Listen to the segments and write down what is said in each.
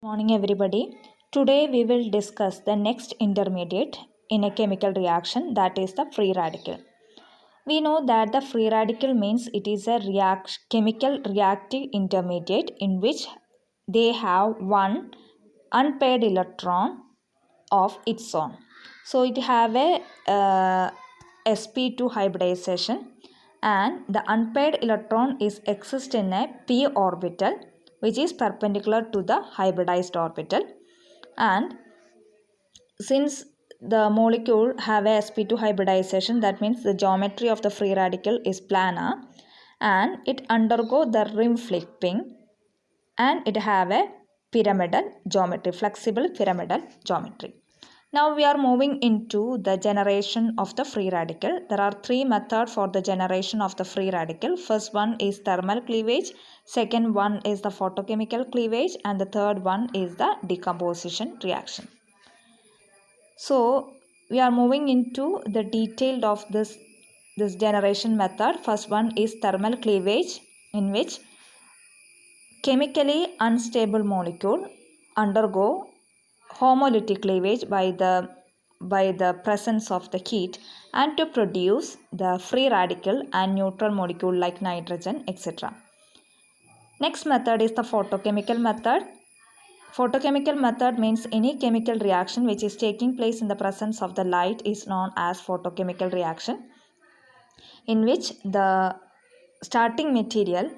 Morning everybody. Today we will discuss the next intermediate in a chemical reaction, that is the free radical. We know that the free radical means it is a chemical reactive intermediate in which they have one unpaired electron of its own. So it have a sp2 hybridization, and the unpaired electron is exist in a p orbital which is perpendicular to the hybridized orbital. And since the molecule have a sp2 hybridization, that means the geometry of the free radical is planar, and it undergo the rim flipping, and it have a pyramidal geometry, flexible pyramidal geometry. Now we are moving into the generation of the free radical. There are three methods for the generation of the free radical. First one is thermal cleavage, second one is the photochemical cleavage, and the third one is the decomposition reaction. So we are moving into the detail of this generation method. First one is thermal cleavage, in which chemically unstable molecule undergo homolytic cleavage by the presence of the heat, and to produce the free radical and neutral molecule like nitrogen, etc. Next method is the photochemical method. Photochemical method means any chemical reaction which is taking place in the presence of the light is known as photochemical reaction, in which the starting material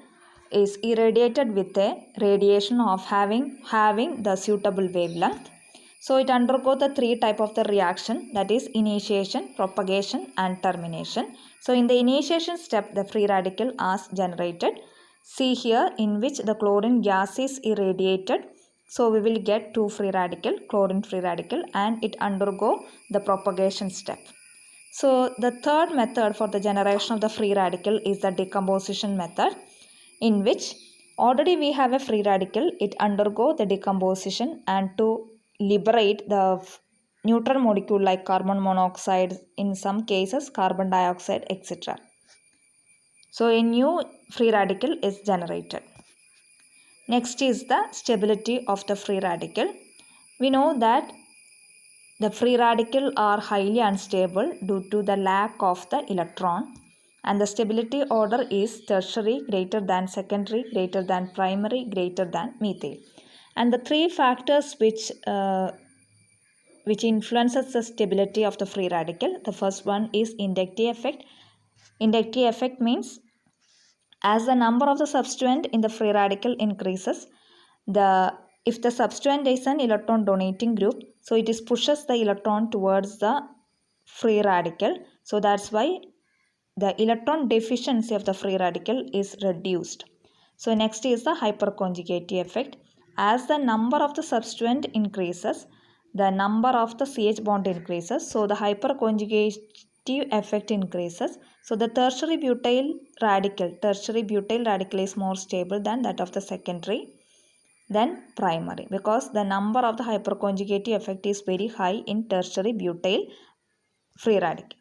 is irradiated with a radiation of having the suitable wavelength. So it undergo the three type of the reaction, that is initiation, propagation, and termination. So in the initiation step, the free radical is generated. See here, in which the chlorine gas is irradiated. So we will get two free radical, chlorine free radical, and it undergo the propagation step. So the third method for the generation of the free radical is the decomposition method, in which already we have a free radical, it undergo the decomposition and to liberate the neutral molecule like carbon monoxide, in some cases carbon dioxide, etc. So a new free radical is generated. Next is the stability of the free radical. We know that the free radical are highly unstable due to the lack of the electron, and the stability order is tertiary greater than secondary greater than primary greater than methyl. And the three factors which influences the stability of the free radical. The first one is inductive effect. Inductive effect means as the number of the substituent in the free radical increases, if the substituent is an electron donating group, so it is pushes the electron towards the free radical. So that's why the electron deficiency of the free radical is reduced. So next is the hyperconjugative effect. As the number of the substituent increases, the number of the CH bond increases. So the hyperconjugative effect increases. So the tertiary butyl radical is more stable than that of the secondary than primary, because the number of the hyperconjugative effect is very high in tertiary butyl free radical.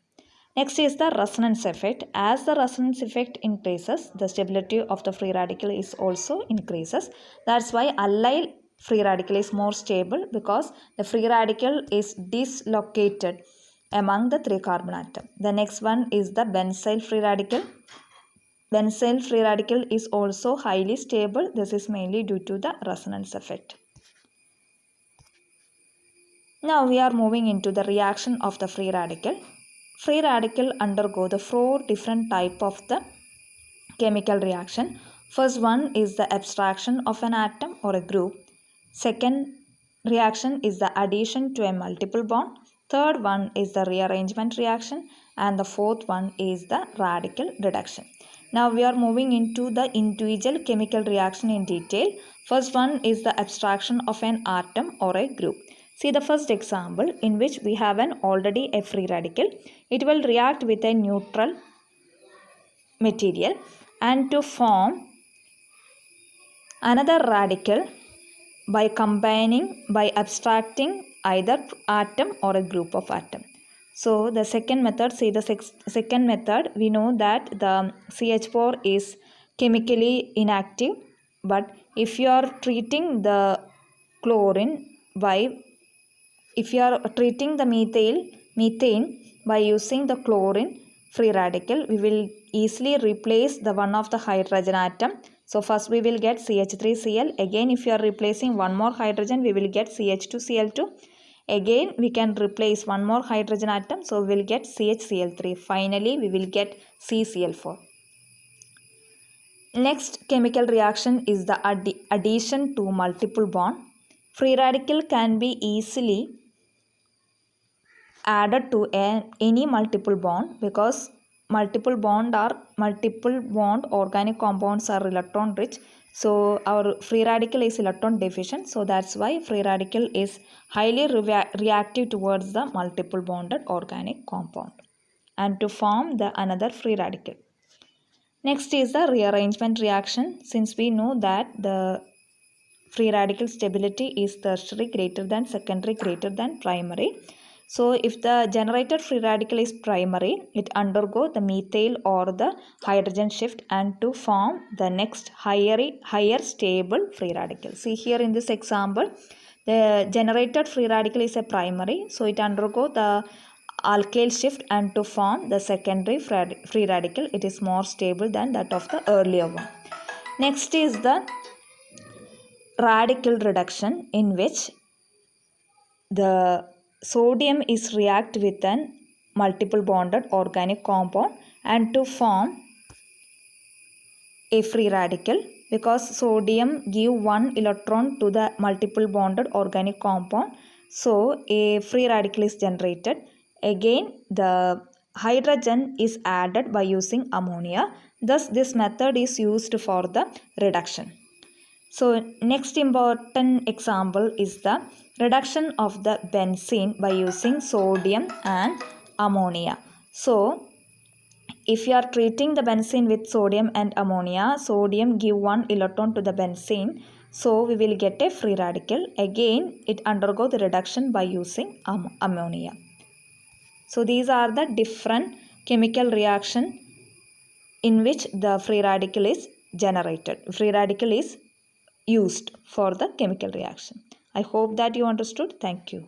Next is the resonance effect. As the resonance effect increases, the stability of the free radical is also increases. That's why allyl free radical is more stable, because the free radical is dislocated among the three carbon atom. The next one is the benzyl free radical. Benzyl free radical is also highly stable. This is mainly due to the resonance effect. Now we are moving into the reaction of the free radical. Free radical undergo the four different type of the chemical reaction. First one is the abstraction of an atom or a group. Second reaction is the addition to a multiple bond. Third one is the rearrangement reaction, and the fourth one is the radical reduction. Now we are moving into the individual chemical reaction in detail. First one is the abstraction of an atom or a group. See the first example, in which we have already a free radical. It will react with a neutral material and to form another radical by abstracting either atom or a group of atom. So the second method, second method, we know that the CH4 is chemically inactive, but if you are treating the chlorine by, if you are treating the methane by using the chlorine free radical, we will easily replace the one of the hydrogen atom. So first we will get CH3Cl. Again, if you are replacing one more hydrogen, we will get CH2Cl2. Again, we can replace one more hydrogen atom. So we will get CHCl3. Finally, we will get CCl4. Next chemical reaction is the addition to multiple bond. Free radical can be easily added to any multiple bond, because multiple bond organic compounds are electron rich. So our free radical is electron deficient. So that's why free radical is highly reactive towards the multiple bonded organic compound and to form the another free radical. Next is the rearrangement reaction. Since we know that the free radical stability is tertiary greater than secondary greater than primary. So if the generated free radical is primary, it undergo the methyl or the hydrogen shift and to form the next higher stable free radical. See here in this example, the generated free radical is a primary, so it undergo the alkyl shift and to form the secondary free radical. It is more stable than that of the earlier one. Next is the radical reduction, in which the sodium is react with an multiple bonded organic compound and to form a free radical, because sodium give one electron to the multiple bonded organic compound. So a free radical is generated. Again, the hydrogen is added by using ammonia. Thus this method is used for the reduction. So next important example is the reduction of the benzene by using sodium and ammonia. So if you are treating the benzene with sodium and ammonia, sodium give one electron to the benzene. So we will get a free radical. Again, it undergo the reduction by using ammonia. So these are the different chemical reaction in which the free radical is generated. Free radical is used for the chemical reaction. I hope that you understood. Thank you.